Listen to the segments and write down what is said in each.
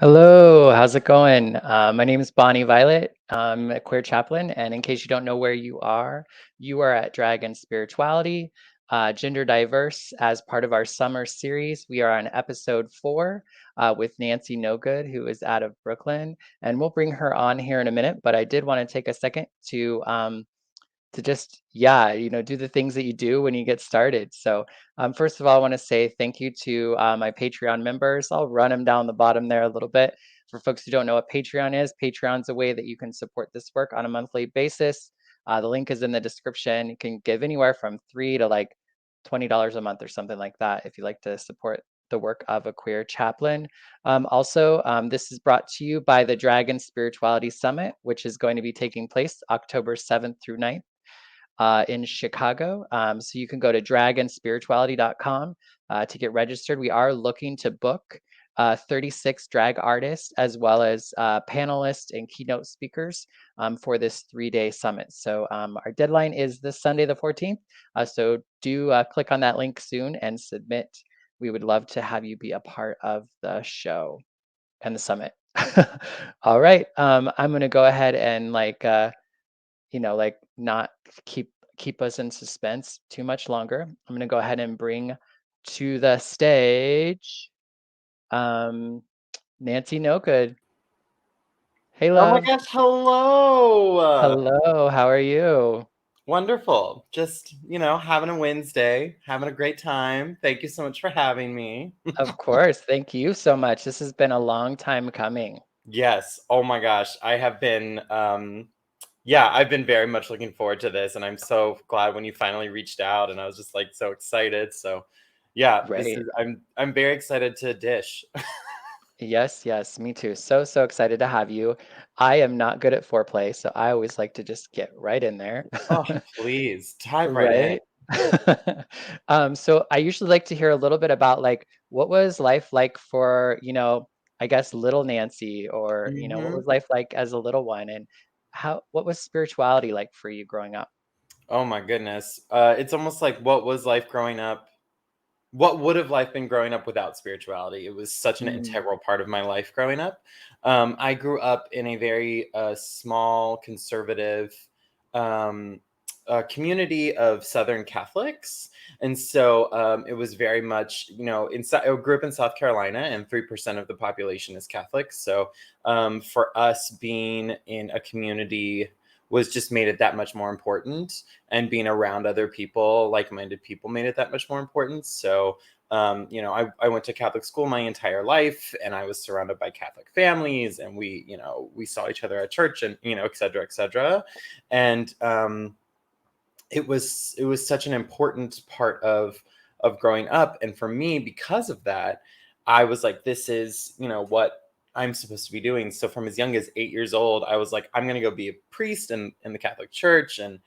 Hello, how's it going? My name is Bonnie Violet. I'm a queer chaplain, and in case you don't know where you are at Dragon Spirituality, Gender Diverse. As part of our summer series, we are on episode 4 with Nancy Nogood, who is out of Brooklyn, and we'll bring her on here in a minute. But I did want to take a second to just, yeah, do the things that you do when you get started. So, first of all, I want to say thank you to my Patreon members. I'll run them down the bottom there a little bit. For folks who don't know what Patreon is, Patreon's a way that you can support this work on a monthly basis. The link is in the description. You can give anywhere from $3 to like $20 a month or something like that if you like to support the work of a queer chaplain. This is brought to you by the Dragon Spirituality Summit, which is going to be taking place October 7th through 9th in Chicago. So you can go to dragonspirituality.com to get registered. We are looking to book 36 drag artists as well as panelists and keynote speakers for this 3-day summit. So our deadline is this Sunday, the 14th. So do click on that link soon and submit. We would love to have you be a part of the show and the summit. All right. I'm going to go ahead and not keep us in suspense too much longer. I'm gonna go ahead and bring to the stage um Nancy Nogood. Hey Oh my love. gosh, hello. Hello, how are you? Wonderful. Just, having a Wednesday, having a great time. Thank you so much for having me. Of course, thank you so much. This has been a long time coming. Yes. Oh my gosh. I've been very much looking forward to this, and I'm so glad when you finally reached out, and I was just like so excited. So yeah, Right. I'm very excited to dish. Yes, yes, me too. So excited to have you. I am not good at foreplay, so I always like to just get right in there. Oh, please dive right in. Right? So I usually like to hear a little bit about like what was life like for, I guess little Nancy or, what hmm was life like as a little one and what was spirituality like for you growing up? Oh my goodness. It's almost like what was life growing up? What would have life been growing up without spirituality? It was such an Mm, integral part of my life growing up. I grew up in a very small, conservative um, community of Southern Catholics, and so it was very much, I grew up in South Carolina, and 3% of the population is Catholic. So for us, being in a community was just made it that much more important, and being around other people, like-minded people, made it that much more important. So I went to Catholic school my entire life, and I was surrounded by Catholic families, and we saw each other at church, and et cetera, et cetera. And it was such an important part of growing up. And for me, because of that, I was like, this is what I'm supposed to be doing. So from as young as 8 years old, I was like, I'm going to go be a priest in the Catholic Church. And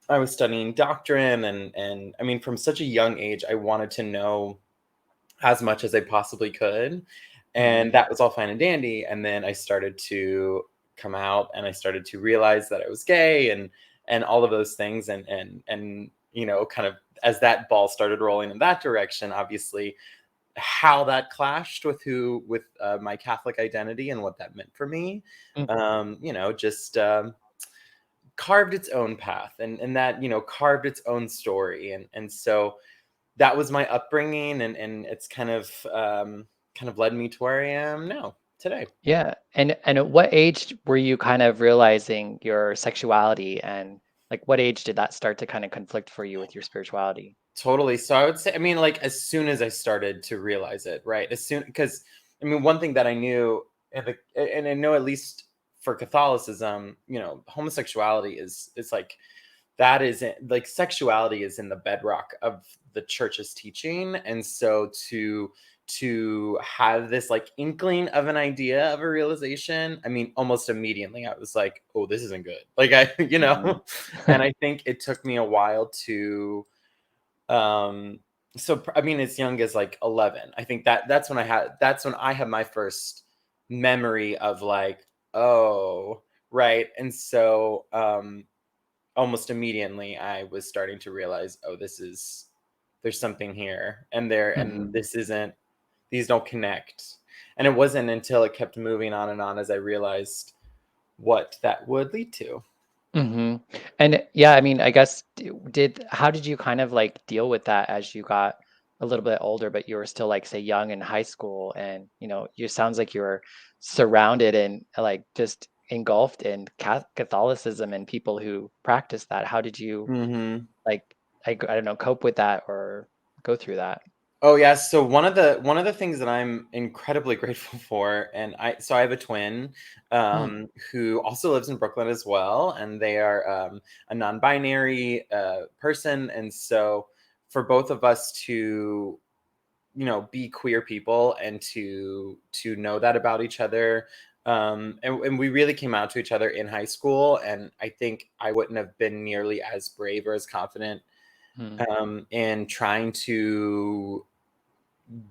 I was studying doctrine, and I mean, from such a young age, I wanted to know as much as I possibly could. And mhm, that was all fine and dandy. And then I started to come out, and I started to realize that I was gay, and all of those things. And kind of as that ball started rolling in that direction, obviously how that clashed with my Catholic identity and what that meant for me, mhm. just carved its own path, and that carved its own story. And so that was my upbringing, and it's kind of led me to where I am now today. Yeah. And at what age were you kind of realizing your sexuality and like what age did that start to kind of conflict for you with your spirituality? Totally. So I would say, I mean, like, as soon as I started to realize it, right? As soon, because I mean, one thing that I knew, and I know, at least for Catholicism, homosexuality is like, that isn't like, sexuality is in the bedrock of the church's teaching. And so to have this like inkling of an idea, of a realization, I mean, almost immediately I was like, oh, this isn't good. Like, I Mhm. and I think it took me a while to um I mean, as young as like 11, I think that's when I had my first memory of like, oh, right. And so almost immediately I was starting to realize, oh, there's something here, and Mhm. this isn't, these don't connect. And it wasn't until it kept moving on and on as I realized what that would lead to. Mhm. And yeah, I mean, I guess did how did you kind of like deal with that as you got a little bit older, but you were still like say young in high school and you sounds like you were surrounded and like just engulfed in Catholicism and people who practice that. How did you Hmm. like I don't know, cope with that or go through that? Oh yeah, so one of the things that I'm incredibly grateful for, and I have a twin Mm, who also lives in Brooklyn as well, and they are a non-binary person, and so for both of us to be queer people and to know that about each other, and we really came out to each other in high school, and I think I wouldn't have been nearly as brave or as confident mm, in trying to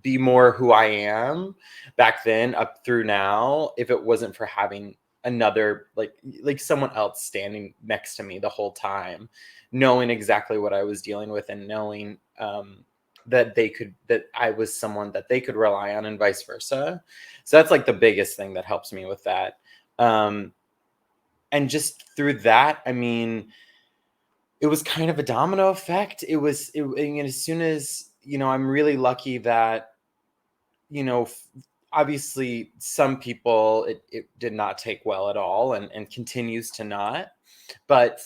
be more who I am back then up through now if it wasn't for having another like someone else standing next to me the whole time, knowing exactly what I was dealing with and knowing that I was someone that they could rely on and vice versa. So that's like the biggest thing that helps me with that. Um and just through that, I mean, it was kind of a domino effect. And as soon as, I'm really lucky that you know, f- obviously some people it did not take well at all and continues to not. But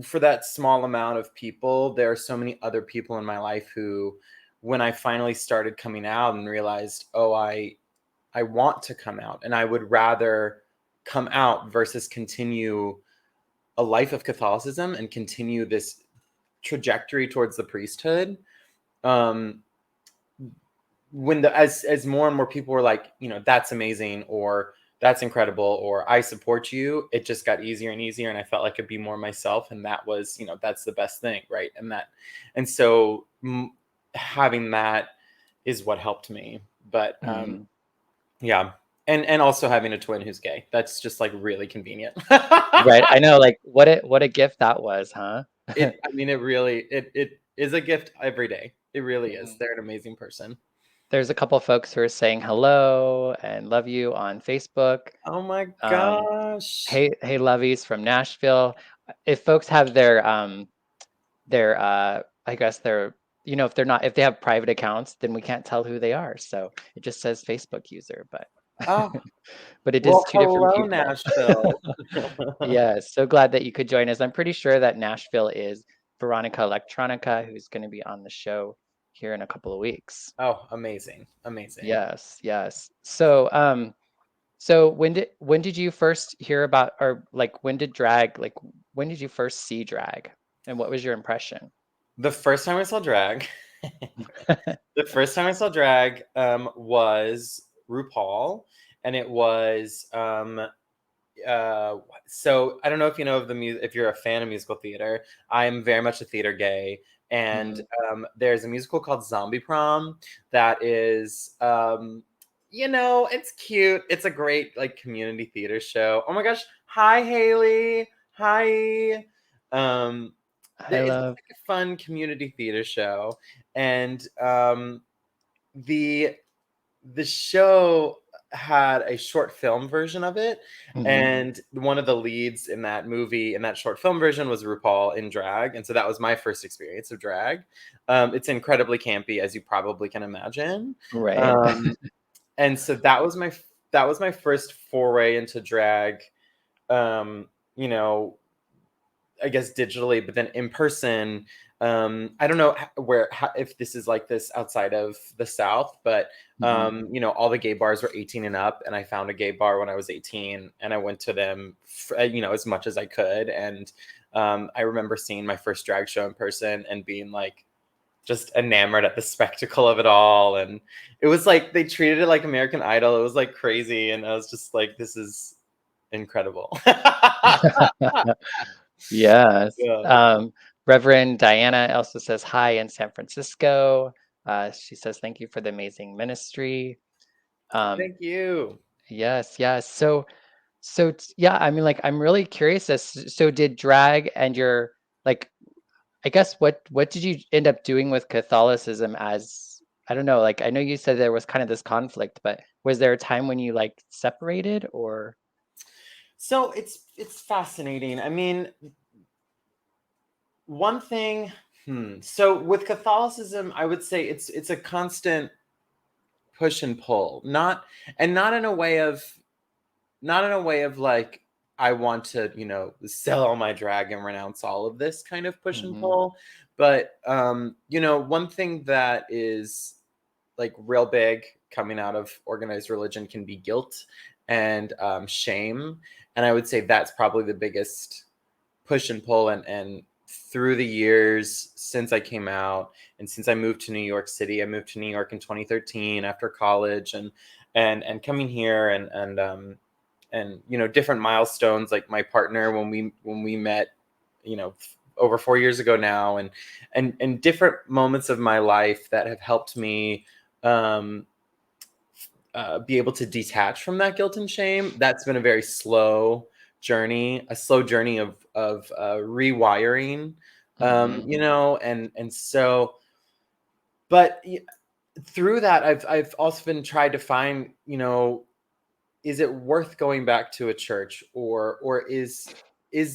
for that small amount of people, there are so many other people in my life who, when I finally started coming out and realized, oh, I want to come out and I would rather come out versus continue a life of Catholicism and continue this trajectory towards the priesthood. Um, when the as more and more people were like, that's amazing, or that's incredible, or I support you, it just got easier and easier, and I felt like I could be more myself, and that was, that's the best thing, right? And so having that is what helped me. But mhm. yeah, and also having a twin who's gay, that's just like really convenient. Right. I know, like what a gift that was, huh? I mean, it is a gift every day. It really is. Mhm. They're an amazing person. There's a couple folks who are saying hello and love you on Facebook. Oh my Um, gosh. hey lovies from Nashville. If folks have their I guess their if they're not if they have private accounts, then we can't tell who they are. So it just says Facebook user, but Oh, but it is well, two different hello, people. Nashville. Yeah, so glad that you could join us. I'm pretty sure that Nashville is Veronica Electronica, who's going to be on the show here in a couple of weeks. Oh, amazing, amazing. Yes, yes. So when did you first hear about or like when did you first see drag and what was your impression? The first time I saw drag, the first time I saw drag was RuPaul, and it was so I don't know if you know of the if you're a fan of musical theater. I'm very much a theater gay, and Mhm. there's a musical called Zombie Prom that is it's cute. It's a great like community theater show. Oh my gosh, hi Haley, hi. Um, I it's love. like a fun community theater show, and the the show had a short film version of it, Mhm. and one of the leads in that movie in that short film version was RuPaul in drag, and so that was my first experience of drag. It's incredibly campy, as you probably can imagine. Right. um, and so that was my first foray into drag. um, you know I guess digitally, but then in person. I don't know if this is like this outside of the South, but Mhm. all the gay bars were 18 and up, and I found a gay bar when I was 18, and I went to them, as much as I could, and I remember seeing my first drag show in person and being like just enamored at the spectacle of it all, and it was like they treated it like American Idol. It was like crazy, and I was just like, this is incredible. Yes. Yeah. Reverend Diana also says hi in San Francisco. She says thank you for the amazing ministry. Um, Thank you. yes, yes. Yeah, I mean, like, I'm really curious so did drag and your like, I guess what did you end up doing with Catholicism as I don't know, like, I know you said there was kind of this conflict, but was there a time when you, like, separated or So it's fascinating. I mean, one thing, so with Catholicism, I would say it's a constant push and pull. Not in a way of, not in a way of like, I want to, sell all my drag and renounce all of this kind of push and Mhm, pull. But one thing that is like real big coming out of organized religion can be guilt and shame. And I would say that's probably the biggest push and pull. And through the years since I came out and since I moved to New York City, I moved to New York in 2013 after college, and coming here, and different milestones, like my partner when we met, over 4 years ago now, and different moments of my life that have helped me um be able to detach from that guilt and shame. That's been a very slow journey, a slow journey of rewiring, mhm, and so, but through that, I've also been tried to find, is it worth going back to a church, or is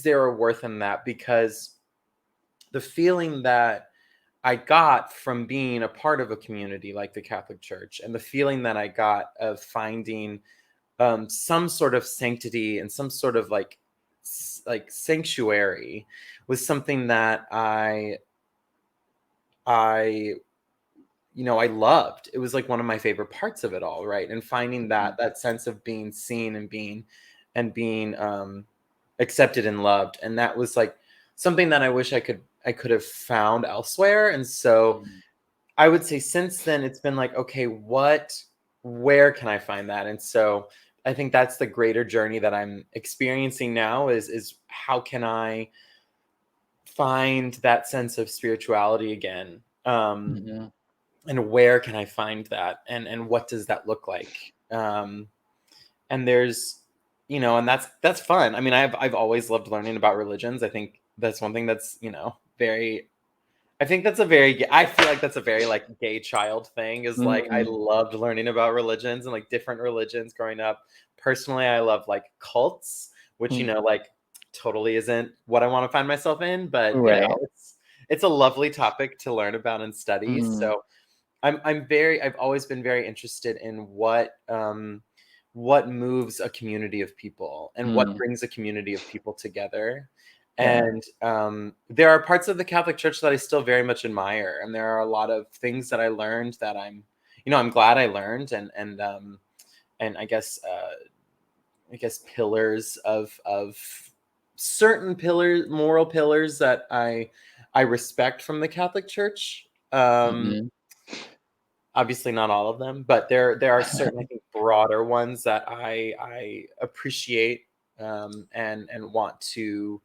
there a worth in that? Because the feeling that I got from being a part of a community like the Catholic Church, and the feeling that I got of finding some sort of sanctity and some sort of like sanctuary, was something that I I loved. It was like one of my favorite parts of it all, right? And finding mhm, that sense of being seen and being accepted and loved, and that was like something that I wish I could have found elsewhere. And so mhm, I would say since then it's been like, okay, where can I find that? And so I think that's the greater journey that I'm experiencing now, is how can I find that sense of spirituality again? mhm, And where can I find that? And what does that look like? And there's, and that's fun. I mean, I've always loved learning about religions. I think that's one thing that's, very, I think that's a very, I feel like that's a very like gay child thing, is like I mm, loved learning about religions and like different religions growing up. Personally, I love like cults, which, mm, like totally isn't what I want to find myself in, but right, it's a lovely topic to learn about and study. mm, So I've always been very interested in what moves a community of people and what mm, brings a community of people together. yeah, And there are parts of the Catholic Church that I still very much admire, and there are a lot of things that I learned that I'm glad I learned, and I guess pillars of certain pillars, moral pillars that I respect from the Catholic Church. mhm, Obviously not all of them, but there are certain, I think, broader ones that I appreciate, and want to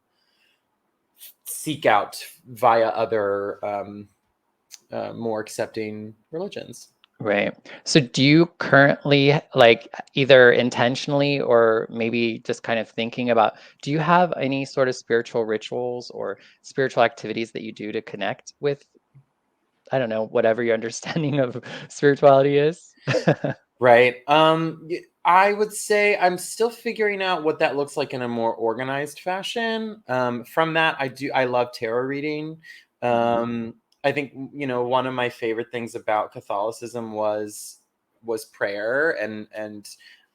seek out via other more accepting religions. right. So do you currently, like, either intentionally or maybe just kind of thinking about, do you have any sort of spiritual rituals or spiritual activities that you do to connect with, I don't know, whatever your understanding of spirituality is? Right. I would say I'm still figuring out what that looks like in a more organized fashion. From that, I love tarot reading. Mhm, I think one of my favorite things about Catholicism was prayer, and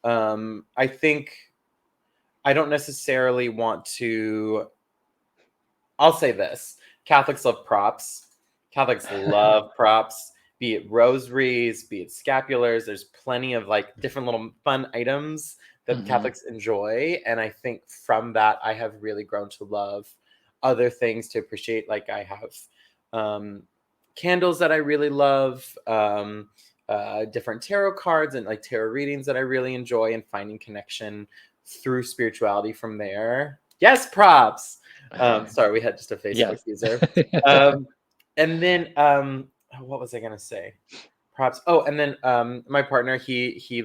I think I don't necessarily want to. I'll say this: Catholics love props. Catholics love props, be it rosaries, be it scapulars. There's plenty of like different little fun items that mhm, Catholics enjoy, and I think from that I have really grown to love other things to appreciate. Like I have um, candles that I really love, different tarot cards and like tarot readings that I really enjoy, and finding connection through spirituality from there. Yes, props. Sorry, we had just a Facebook yes. user. Um, and then what was I gonna say? Props. Oh, and then my partner, he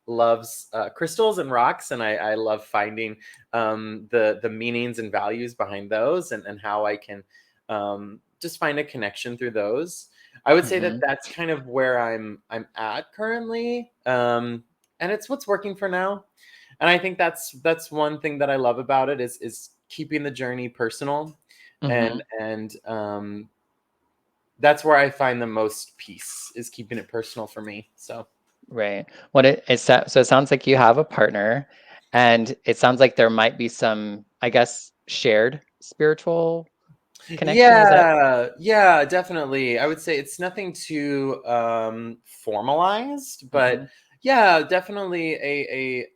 loves crystals and rocks, and I love finding the meanings and values behind those, and how I can just find a connection through those. I would say that Mhm. that's kind of where I'm at currently, and it's what's working for now. And I think that's one thing that I love about it is keeping the journey personal, and Mhm. that's where I find the most peace is keeping it personal for me. So Right. What so it sounds like you have a partner, and it sounds like there might be some, I guess, shared spiritual connection. Is that? yeah, yeah, definitely. I would say it's nothing too formalized, but Mhm. yeah, definitely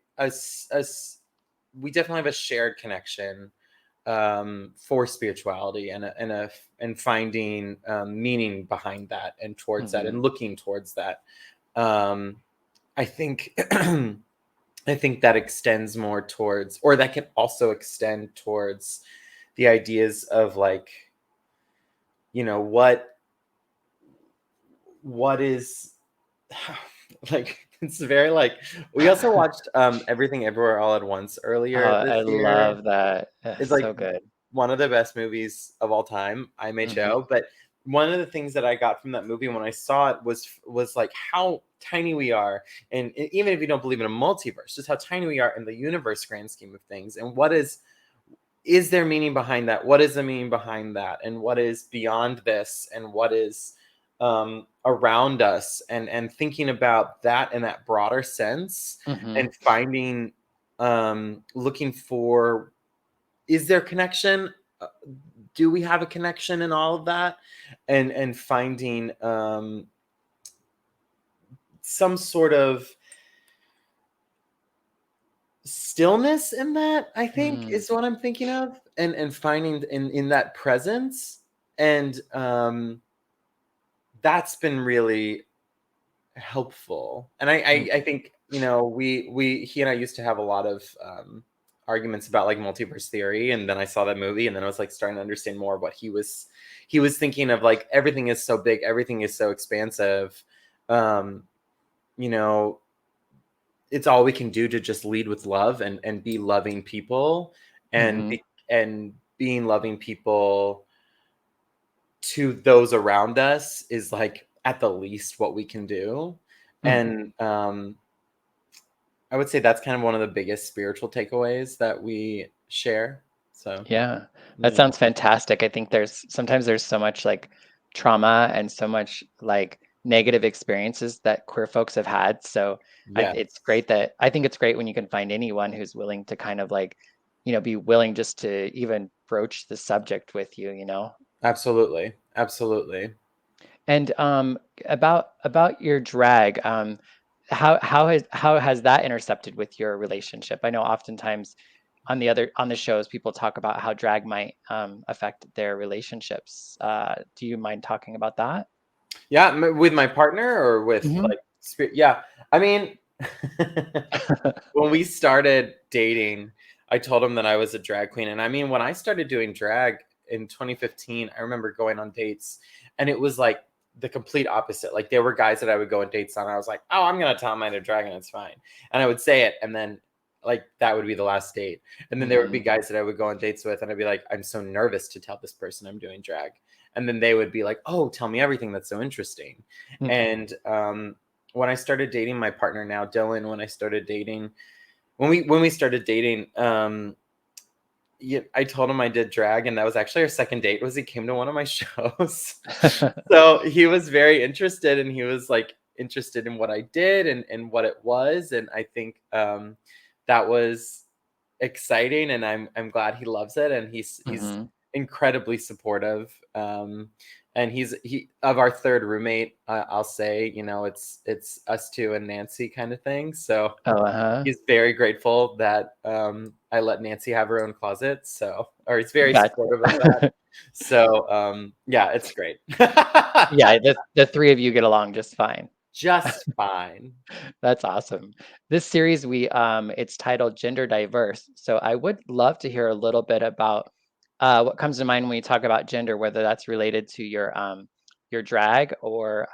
we definitely have a shared connection for spirituality and finding meaning behind that and towards that and Mhm. looking towards that. Um, I think I think that extends more towards, or that can also extend towards the ideas of like, you know, what is like it's very like we also watched Everything Everywhere All at Once Oh, earlier I this year. love that. It's like So good. one of the best movies of all time, Mhm. IMHO. But one of the things that I got from that movie when I saw it was like how tiny we are, and even if you don't believe in a multiverse, just how tiny we are in the universe grand scheme of things, and what is there meaning behind that? What is the meaning behind that? And what is beyond this? And what is around us? And thinking about that in that broader sense, Mhm. and finding, looking for, is there connection? Uh, Do we have a connection in all of that? And finding some sort of stillness in that, I think, Mm. is what I'm thinking of, and finding in that presence, and that's been really helpful. And I Mhm. think, you know, we he and I used to have a lot of arguments about like multiverse theory, and then I saw that movie, and then I was like starting to understand more what he was thinking of, like everything is so big, everything is so expansive, um you know, it's all we can do to just lead with love and be loving people, and Mhm. and being loving people to those around us is like at the least what we can do. Mhm. And I would say that's kind of one of the biggest spiritual takeaways that we share. So Yeah, that yeah. sounds fantastic. I think there's so much like trauma and so much like negative experiences that queer folks have had. So Yes, I think it's great when you can find anyone who's willing to kind of like, be willing just to even broach the subject with you, you know? absolutely, absolutely. And about your drag, how has that intercepted with your relationship? I know oftentimes on the shows people talk about how drag might affect their relationships. Do you mind talking about that? Yeah, with my partner or with Hmm. like spirit. Yeah, I mean, when we started dating, I told him that I was a drag queen. And I mean, when I started doing drag in 2015, I remember going on dates, and it was like the complete opposite. Like there were guys that I would go on dates on. I was like, oh, I'm gonna tell him I'm a drag and it's fine. And I would say it, and then like that would be the last date. And then there would be Hmm. guys that I would go on dates with, and I'd be like, I'm so nervous to tell this person I'm doing drag. And then they would be like, oh, tell me everything. That's so interesting. And when I started dating my partner now, Dylan, when we started dating, yeah, I told him I did drag, and that was actually our second date. Was he came to one of my shows, so he was very interested, and he was like interested in what I did and what it was, and I think that was exciting, and I'm glad he loves it, and he's Hmm. incredibly supportive. And he of our third roommate, I'll say, you know, it's us two and Nancy kind of thing. So Oh, uh-huh. he's very grateful that I let Nancy have her own closet. So, or he's very supportive of that. Gotcha. So, yeah, it's great. Yeah, the three of you get along just fine. Just fine. That's awesome. This series it's titled Gender Diverse. So I would love to hear a little bit about what comes to mind when you talk about gender, whether that's related to your drag or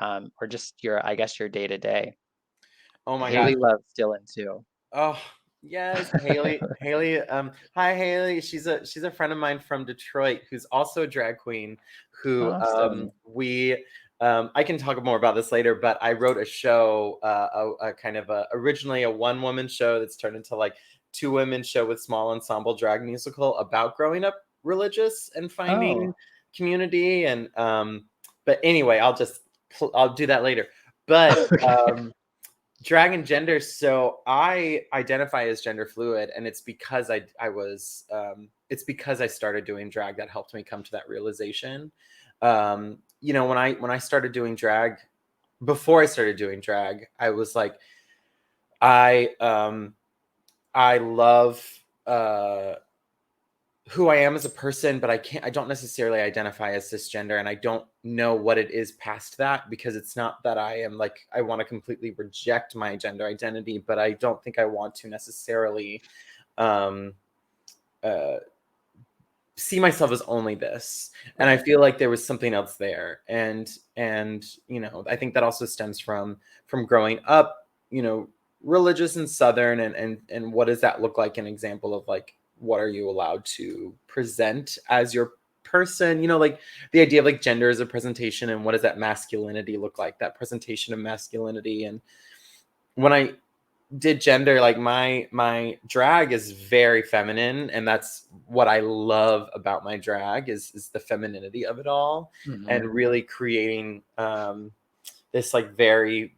just your, I guess, your day to day. Oh my gosh. Haley loves Dylan too. Oh, yes, Haley. Haley, hi Haley. She's a friend of mine from Detroit who's also a drag queen who Awesome. we I can talk more about this later, but I wrote a show, a kind of originally a one woman show that's turned into like two women show with small ensemble drag musical about growing up religious and finding Oh, community. And but anyway, I'll do that later. But okay. drag and gender. So I identify as gender fluid, and it's because I was it's because I started doing drag that helped me come to that realization. When I started doing drag, before I started doing drag, I was like, I I love uh who I am as a person, but I don't necessarily identify as cisgender, and I don't know what it is past that, because it's not that I am like I want to completely reject my gender identity, but I don't think I want to necessarily um uh see myself as only this. And I Right. feel like there was something else there. And I think that also stems from growing up, religious and southern, and what does that look like, an example of like what are you allowed to present as your person, like the idea of like gender as a presentation, and what does that masculinity look like, that presentation of masculinity. And when I did gender, like my drag is very feminine, and that's what I love about my drag is the femininity of it all, Hmm. and really creating this like very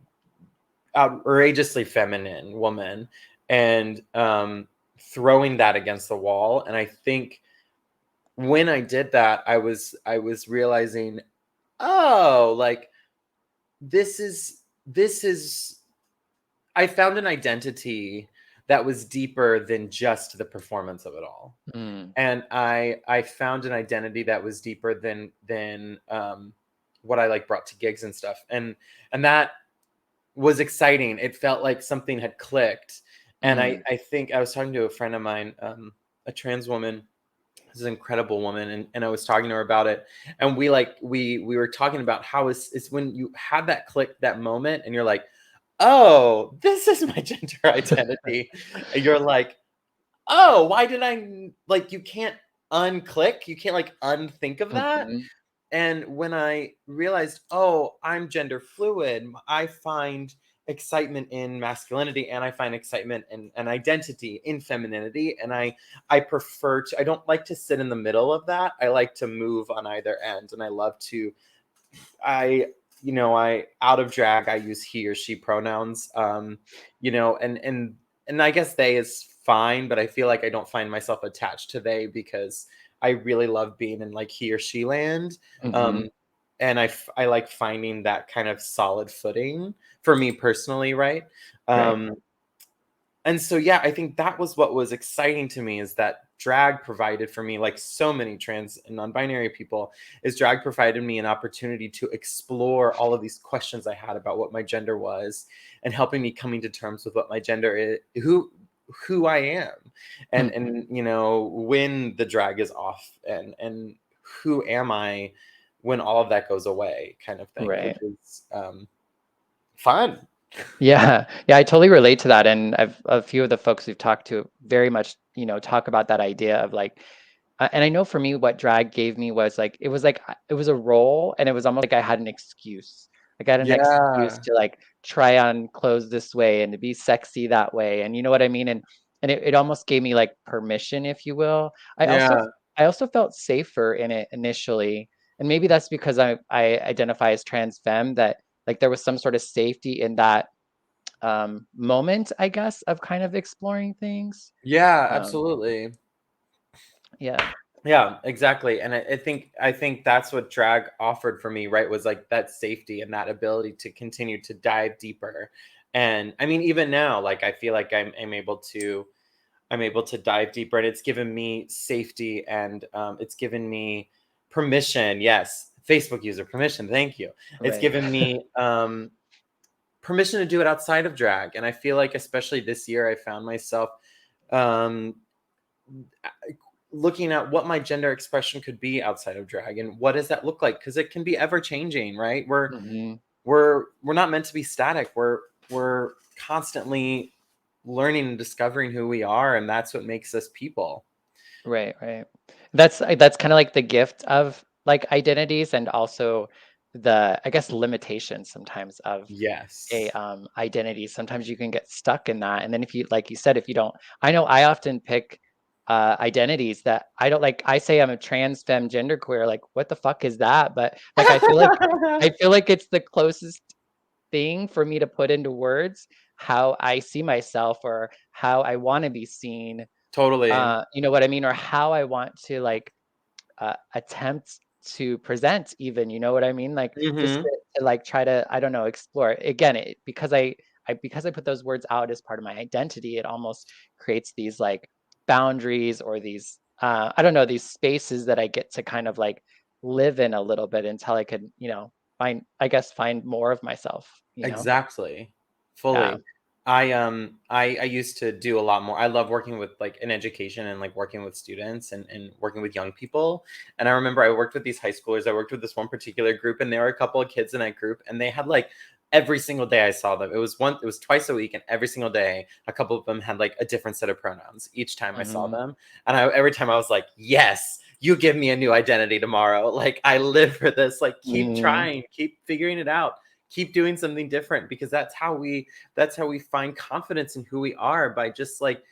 outrageously feminine woman, and throwing that against the wall. And I think when I did that, I was realizing, oh, like this is I found an identity that was deeper than just the performance of it all. Mm. And I found an identity that was deeper than what I like brought to gigs and stuff. And that was exciting. It felt like something had clicked. And I Mm. I think I was talking to a friend of mine, a trans woman. This is an incredible woman, and I was talking to her about it. And we were talking about how it's when you have that click, that moment, and you're like, oh, this is my gender identity. And you're like, oh, why did I, like, you can't unclick, you can't like unthink of that. Hmm. And when I realized, oh, I'm gender fluid, I find excitement in masculinity, and I find excitement in an identity in femininity. And I don't like to sit in the middle of that. I like to move on either end. And I love to, I, I out of drag, I use he or she pronouns. And I guess they is fine, but I feel like I don't find myself attached to they, because I really love being in like he or she land. Hmm. Um, and I like finding that kind of solid footing for me personally, right? Right. Um, and so yeah, I think that was what was exciting to me, is that drag provided for me, like so many trans and non-binary people, is drag provided me an opportunity to explore all of these questions I had about what my gender was, and helping me coming to terms with what my gender is, who I am. and Hmm. and when the drag is off, and who am I when all of that goes away, kind of thing, which Right. is fun. Yeah. Yeah, I totally relate to that. And I've a few of the folks we've talked to very much, talk about that idea of like, and I know for me, what drag gave me was like, it was like, it was a role, and it was almost like I had an excuse. Like I had an excuse Yeah, to like try on clothes this way and to be sexy that way. And you know what I mean? And it almost gave me like permission, if you will. yeah. I also felt safer in it initially. And maybe that's because I identify as trans femme, that like there was some sort of safety in that moment, I guess, of kind of exploring things. Yeah, Um, absolutely. yeah. Yeah, exactly. And I think that's what drag offered for me, right? Was like that safety and that ability to continue to dive deeper. And I mean, even now, like I feel like I'm able to dive deeper, and it's given me safety, and it's given me permission. Yes, Facebook user permission. Thank you. It's Right. given me permission to do it outside of drag. And I feel like, especially this year, I found myself um, looking at what my gender expression could be outside of drag, and what does that look like, because it can be ever changing, right? we're Hmm. we're we're not meant to be static. We're constantly learning and discovering who we are, and that's what makes us people. Right, right. That's kind of like the gift of like identities, and also the, I guess, limitations sometimes of a Yes. identity. Sometimes you can get stuck in that. And then if you, like you said, if you don't, I know I often pick identities that I don't like. I say I'm a trans femme genderqueer. Like, what the fuck is that? But like, I feel like it's the closest thing for me to put into words how I see myself or how I want to be seen. Totally. You know what I mean? Or how I want to like attempt to present even, you know what I mean? Like just Mhm. to like try to, I don't know, explore. Again, because I put those words out as part of my identity, it almost creates these like boundaries or these I don't know, these spaces that I get to kind of like live in a little bit until I could, find, I guess, find more of myself, you know? Exactly. Yeah. Fully. I used to do a lot more. I love working with like in education and like working with students and working with young people. And I remember I worked with these high schoolers. I worked with this one particular group, and there were a couple of kids in that group, and they had like every single day I saw them. It was twice a week, and every single day a couple of them had like a different set of pronouns each time I saw Mhm. them. And every time I was like, yes, you give me a new identity tomorrow. Like I live for this. Like keep Mhm. trying, keep figuring it out, keep doing something different, because that's how we find confidence in who we are, by just like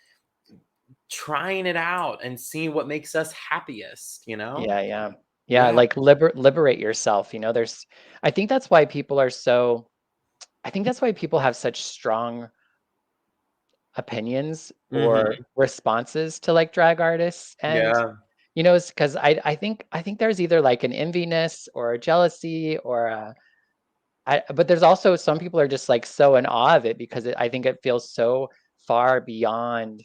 trying it out and seeing what makes us happiest, you know? Yeah, yeah. Yeah, Yeah. like liberate yourself, there's I think that's why people are so I think that's why people have such strong opinions or Mhm. responses to like drag artists and Yeah. it's because I think there's either like an enviness or a jealousy or but there's also some people are just like so in awe of it because I think it feels so far beyond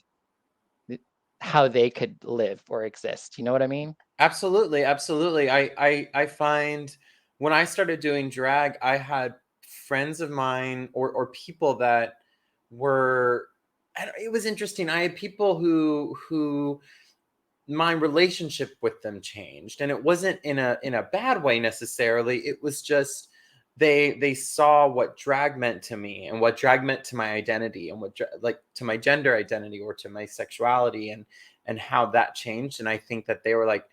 th- how they could live or exist. You know what I mean? Absolutely, absolutely. I find when I started doing drag, I had friends of mine or people that were it was interesting. I had people who my relationship with them changed, and it wasn't in a bad way necessarily. It was just they saw what drag meant to me and what drag meant to my identity and like to my gender identity or to my sexuality, and how that changed. And I think that they were like,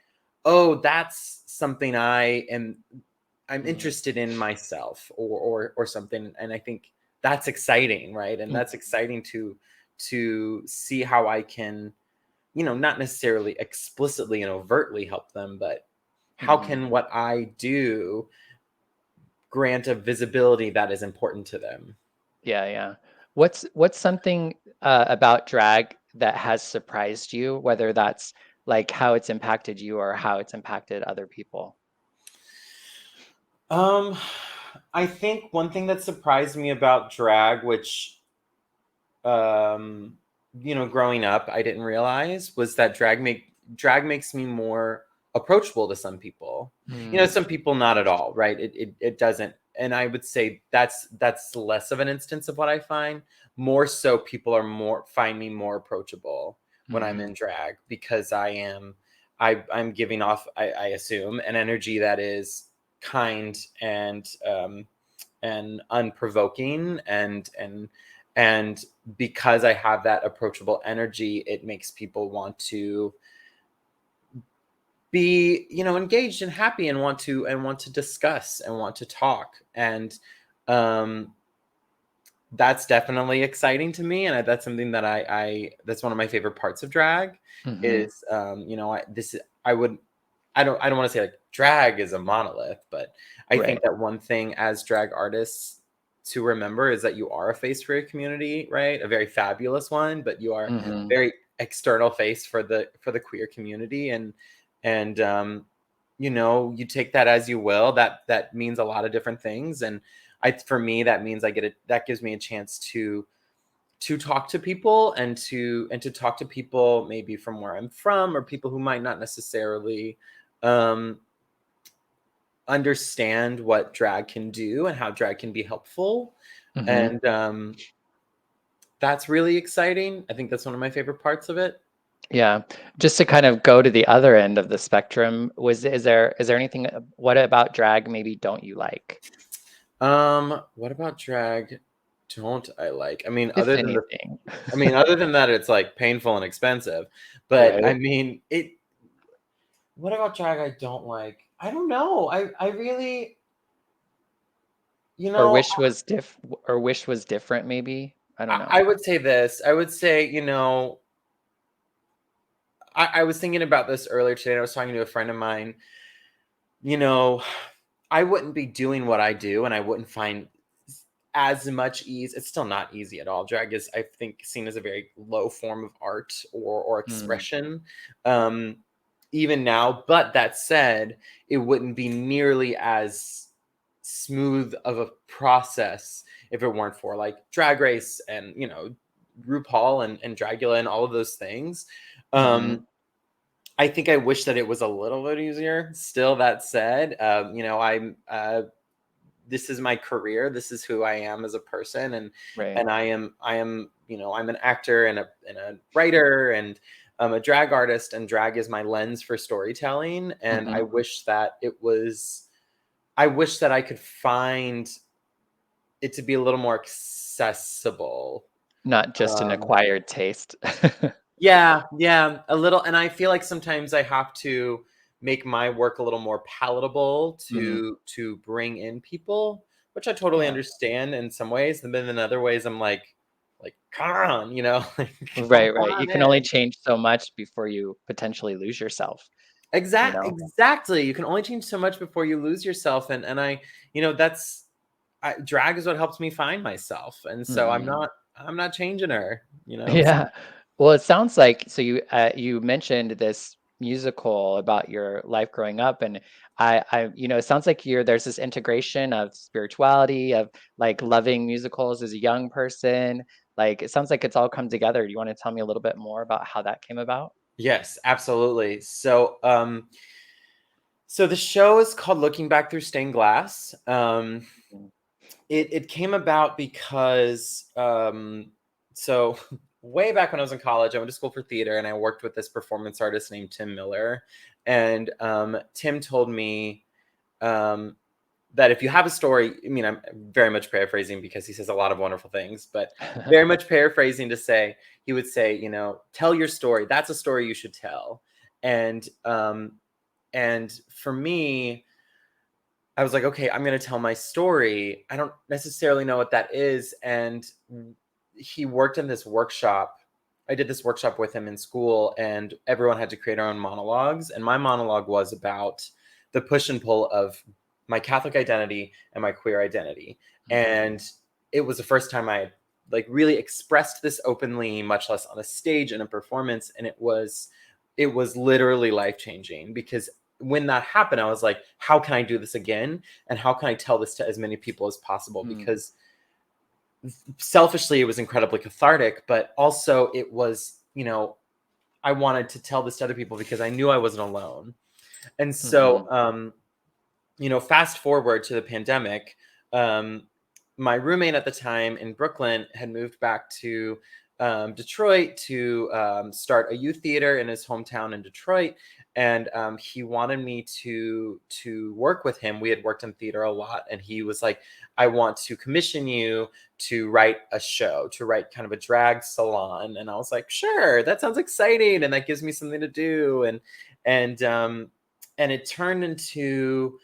oh, that's something I'm Mm, interested in myself, or something. And I think that's exciting, right? And mm, that's exciting to see how I can, not necessarily explicitly and overtly help them, but how mhm. can what I do grant a visibility that is important to them? Yeah, yeah. What's something about drag that has surprised you, whether that's like how it's impacted you or how it's impacted other people? Um, I think one thing that surprised me about drag, which um, growing up, I didn't realize, was that drag makes me more approachable to some people. Mm, Some people not at all, right? It doesn't. And I would say that's less of an instance of what I find. More so, people are more find me more approachable when I'm mhm, in drag, because I'm giving off, I assume, an energy that is kind and unprovoking, and because I have that approachable energy, it makes people want to be, engaged and happy, and want to discuss and want to talk. And um that's definitely exciting to me, and that's something that I that's one of my favorite parts of drag mhm. is, I don't want to say like drag is a monolith, but I Right. think that one thing as drag artists to remember is that you are a face for your community, right? A very fabulous one, but you are Mhm, very external face for the queer community. And you take that as you will. That means a lot of different things. And for me, that means that gives me a chance to talk to people, and to talk to people maybe from where I'm from, or people who might not necessarily um, understand what drag can do and how drag can be helpful. mhm. And that's really exciting. I think that's one of my favorite parts of it. Yeah. Just to kind of go to the other end of the spectrum, is there anything what about drag maybe don't you like? What about drag don't I like? I mean, If other than the anything. I mean, other than that, it's like painful and expensive. But I Right? mean, what about drag I don't like? I don't know. I really You Or know, wish was different maybe? I don't I know. would say this. I would say, I was thinking about this earlier today. And I was talking to a friend of mine. You know, I wouldn't be doing what I do, and I wouldn't find as much ease. It's still not easy at all. Drag is, I think, seen as a very low form of art or Mm, expression, um, even now. But that said, it wouldn't be nearly as smooth of a process if it weren't for like Drag Race and RuPaul and Dragula and all of those things. mhm, Um, I think I wish that it was a little bit easier. Still, that said, I'm this is my career. This is who I am as a person, and right. I am I'm an actor and a writer and I'm a drag artist, and drag is my lens for storytelling. And I Mhm. wish that it was. I wish that I could find it to be a little more accessible. Not just an Um, acquired taste. Yeah, yeah, a little. And I feel like sometimes I have to make my work a little more palatable Mhm, to bring in people, which I totally yeah. understand in some ways. And then in other ways, I'm like, come on, like, come Right, right. You on can only in. change so much before you potentially lose yourself, you know? Exactly. You can only change so much before you lose yourself. And that's drag is what helps me find myself. And so Mhm. I'm not changing her, So Yeah. Well, it sounds like so you mentioned this musical about your life growing up, and it sounds like there's this integration of spirituality, of like loving musicals as a young person. Like it sounds like it's all come together. Do you want to tell me a little bit more about how that came about? yes, absolutely. So the show is called Looking Back Through Stained Glass. Mhm. It came about because so way back when I was in college, I went to school for theater and I worked with this performance artist named Tim Miller. And Tim told me um, that if you have a story, I mean, I'm very much paraphrasing because he says a lot of wonderful things, but very much paraphrasing to say, he would say, tell your story. That's a story you should tell. And for me, I was like, okay, I'm going to tell my story. I don't necessarily know what that is. And he worked in this workshop. I did this workshop with him in school, and everyone had to create our own monologues. And my monologue was about the push and pull of my Catholic identity and my queer identity. Mhm. And it was the first time I like really expressed this openly, much less on a stage in a performance. And it was literally life changing because when that happened, I was like, how can I do this again? And how can I tell this to as many people as possible? Mm, Because selfishly, it was incredibly cathartic, but also it was, I wanted to tell this to other people because I knew I wasn't alone. And mhm. so, fast forward to the pandemic, um, my roommate at the time in Brooklyn had moved back to Detroit to start a youth theater in his hometown in Detroit, and he wanted me to work with him. We had worked in theater a lot, and he was like, "I want to commission you to write a show, to write kind of a drag salon." And I was like, "Sure, that sounds exciting, and that gives me something to do." And it turned into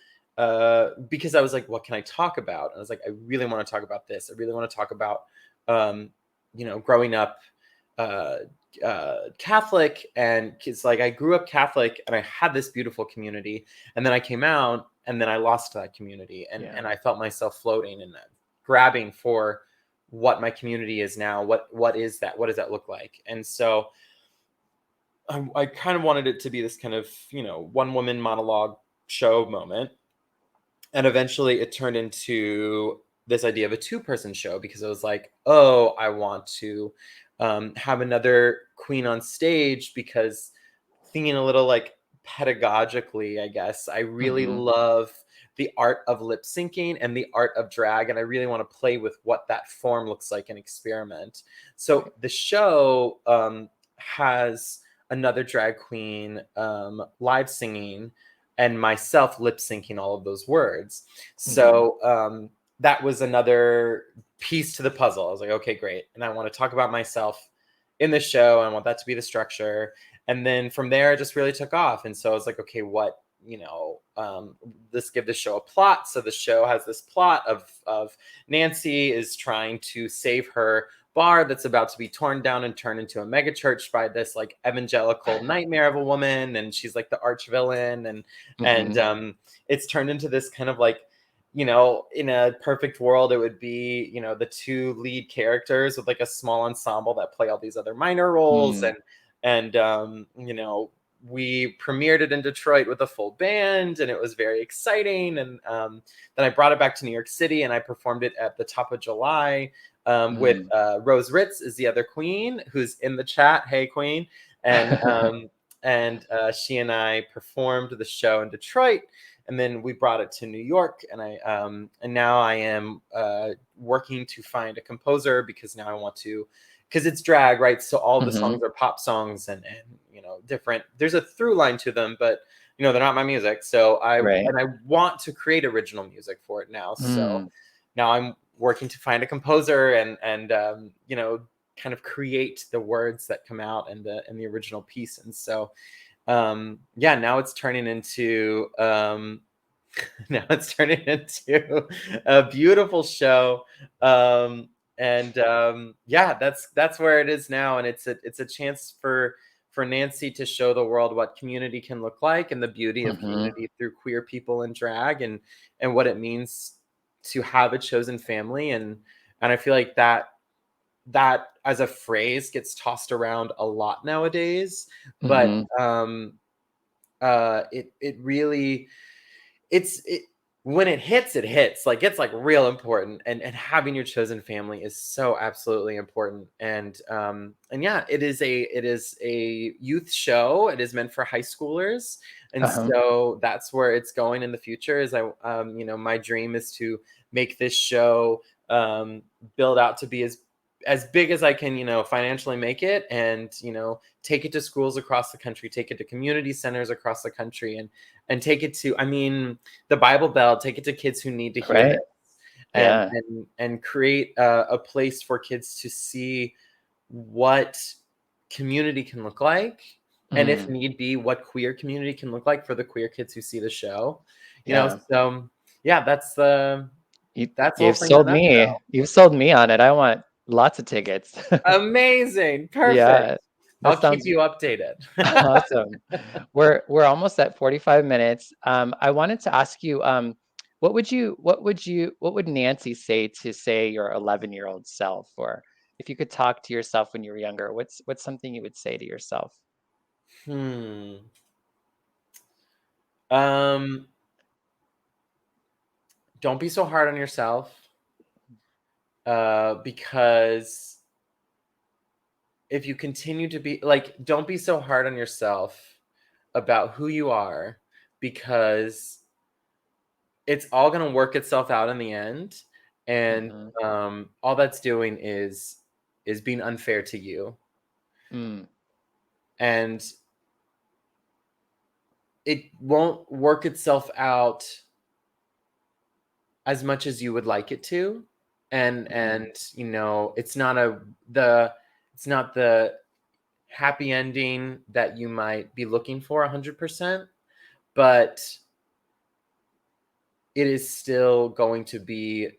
because I was like, what can I talk about? And I was like, I really want to talk about this. I really want to talk about, um, growing up uh, Catholic, and kids like I grew up Catholic, and I had this beautiful community, and then I came out, and then I lost that community, and Yeah. I felt myself floating and grabbing for what my community is now. What is that? What does that look like? And so I kind of wanted it to be this kind of one woman monologue show moment, and eventually it turned into this idea of a two-person show because I was like, oh, I want to have another queen on stage because thinking a little like pedagogically, I guess, I really Mhm. love the art of lip syncing and the art of drag. And I really want to play with what that form looks like and experiment. So Right. the show has another drag queen live singing and myself lip syncing all of those words. Mhm. So that was another piece to the puzzle. I was like, okay, great. And I want to talk about myself in the show. I want that to be the structure. And then from there, it just really took off. And so I was like, okay, let's give the show a plot. So the show has this plot of Nancy is trying to save her bar that's about to be torn down and turned into a mega church by this like evangelical nightmare of a woman, and she's like the arch villain, and Mhm. it's turned into this kind of like, in a perfect world, it would be, the two lead characters with like a small ensemble that play all these other minor roles. Mm. And we premiered it in Detroit with a full band, and it was very exciting. And then I brought it back to New York City, and I performed it at the top of July with Mm. Rose Ritz is the other queen who's in the chat. Hey, queen. And she and I performed the show in Detroit, and then we brought it to New York, and now I am working to find a composer, because now I want to, because it's drag, right? So all the songs Mhm. are pop songs, and different. There's a through line to them, but they're not my music. So Right. I want to create original music for it now. So Mm. now I'm working to find a composer, and kind of create the words that come out in the original piece. And so yeah, now it's turning into now it's turning into a beautiful show. Yeah, that's where it is now, and it's a chance for Nancy to show the world what community can look like, and the beauty of Mhm. community through queer people in drag, and what it means to have a chosen family. And I feel like that as a phrase gets tossed around a lot nowadays, but Mhm. it really, it when it hits, like it's like real important, and having your chosen family is so absolutely important. And yeah, it is a youth show. It is meant for high schoolers, and Uh-huh. so that's where it's going in the future. Is I my dream is to make this show build out to be as big as I can, financially make it, and take it to schools across the country, take it to community centers across the country, and take it to, I mean, the Bible Belt, take it to kids who need to hear this, Right. and Yeah. create a place for kids to see what community can look like, and if Mm. need be, what queer community can look like for the queer kids who see the show. Yeah. So yeah, You that's the whole you've thing in a sold nutshell. me. You've sold me on it. I want lots of tickets. Amazing, perfect. Yeah. That I'll keep sounds you updated. awesome. We're almost at 45 minutes. I wanted to ask you, what would Nancy say to say your 11-year-old self, or if you could talk to yourself when you were younger, what's something you would say to yourself? Hmm. Um, don't be so hard on yourself, because if you continue to be like, don't be so hard on yourself about who you are, because it's all going to work itself out in the end. And Mhm. all that's doing is being unfair to you, Mm. and it won't work itself out as much as you would like it to. and Mm. and it's not the happy ending that you might be looking for 100%, but it is still going to be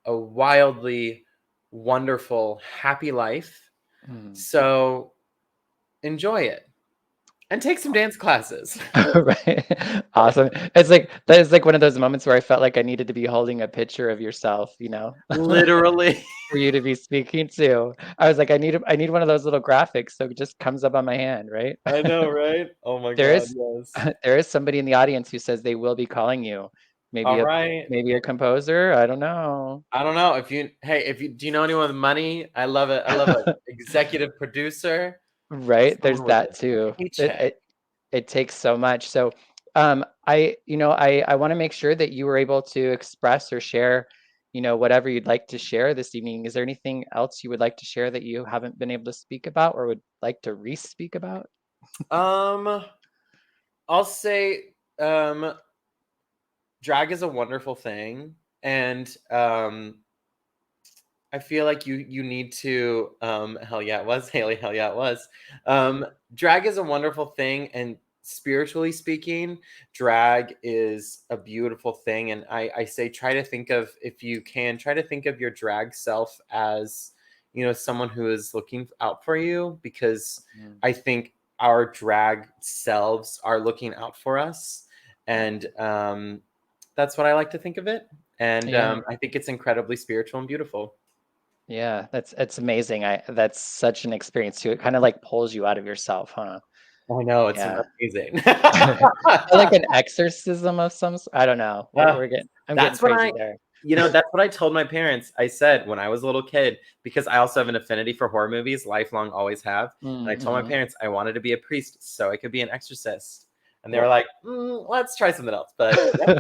a wildly wonderful, happy life. Mm. So enjoy it and take some dance classes. Right. Awesome. It's like that is like one of those moments where I felt like I needed to be holding a picture of yourself, Literally. for you to be speaking to. I was like, I need one of those little graphics so it just comes up on my hand, right? I know, right? Oh my There God, is yes. there is somebody in the audience who says they will be calling you. All Maybe a right. maybe a composer, I don't know. I don't know if you do you know anyone with money? I love it. I love a executive producer, Right, there's someone with that a too. paycheck. It takes so much. So, I wanna make sure that you were able to express or share, whatever you'd like to share this evening. Is there anything else you would like to share that you haven't been able to speak about or would like to re-speak about? Um, I'll say, drag is a wonderful thing, and I feel like you need to hell yeah, it was Haley, hell yeah, it was. Drag is a wonderful thing, and spiritually speaking, drag is a beautiful thing. And I say, try to think of, if you can, try to think of your drag self as, someone who is looking out for you, because Mm, I think our drag selves are looking out for us. And that's what I like to think of it. And yeah, I think it's incredibly spiritual and beautiful. yeah, it's amazing. That's such an experience too. It kind of like pulls you out of yourself, huh? I know, it's Yeah. amazing. Or like an exorcism of some I don't know. Uh, I'm getting that's what crazy I there. that's what I told my parents. I said when I was a little kid, because I also have an affinity for horror movies, lifelong, always have. And I told my Mhm. parents I wanted to be a priest so I could be an exorcist. And they were like, let's try something else. But yeah,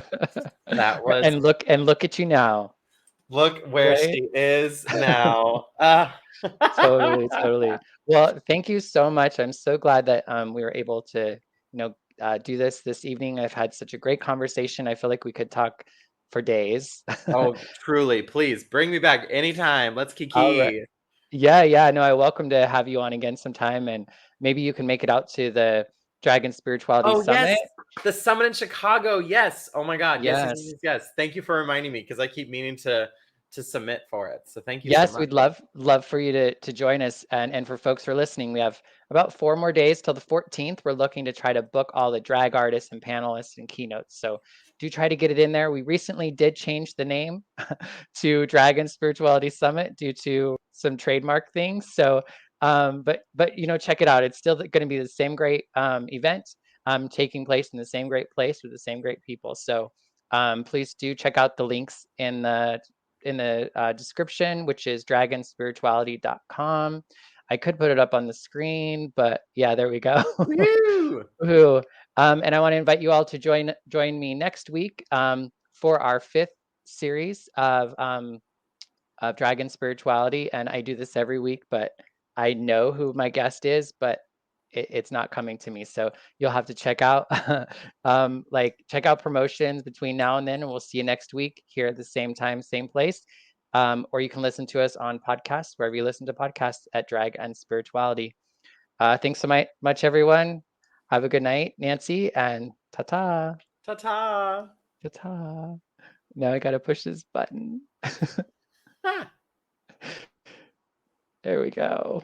that was And look at you now, look where right? she is now. Totally, totally. Well, thank you so much. I'm so glad that we were able to, do this evening. I've had such a great conversation. I feel like we could talk for days. Oh, truly, please bring me back anytime. Let's All right. kiki. Yeah, yeah. No, I welcome to have you on again sometime, and maybe you can make it out to the Dragon Spirituality Oh, Summit. yes. The summit in Chicago. Yes. Oh my God. Yes, yes, yes, Yes. yes, yes. Thank you for reminding me, because I keep meaning to submit for it. So thank you so Yes, much. we'd love for you to join us, and for folks who are listening, we have about 4 more days till the 14th. We're looking to try to book all the drag artists and panelists and keynotes, so do try to get it in there. We recently did change the name to Dragon Spirituality Summit due to some trademark things, so, but, check it out. It's still gonna be the same great, event, taking place in the same great place with the same great people, so, please do check out the links in the description, which is dragonspirituality.com. I could put it up on the screen, but yeah, there we go. Woo! Woohoo. And I want to invite you all to join me next week for our fifth series of dragon spirituality. And I do this every week, but I know who my guest is, but it's not coming to me. So you'll have to check out check out promotions between now and then, and we'll see you next week here at the same time, same place. Or you can listen to us on podcasts, wherever you listen to podcasts at Drag and Spirituality. Thanks so much, everyone. Have a good night, Nancy, and ta-ta, Ta ta. ta-ta. Now I gotta push this button. There we go.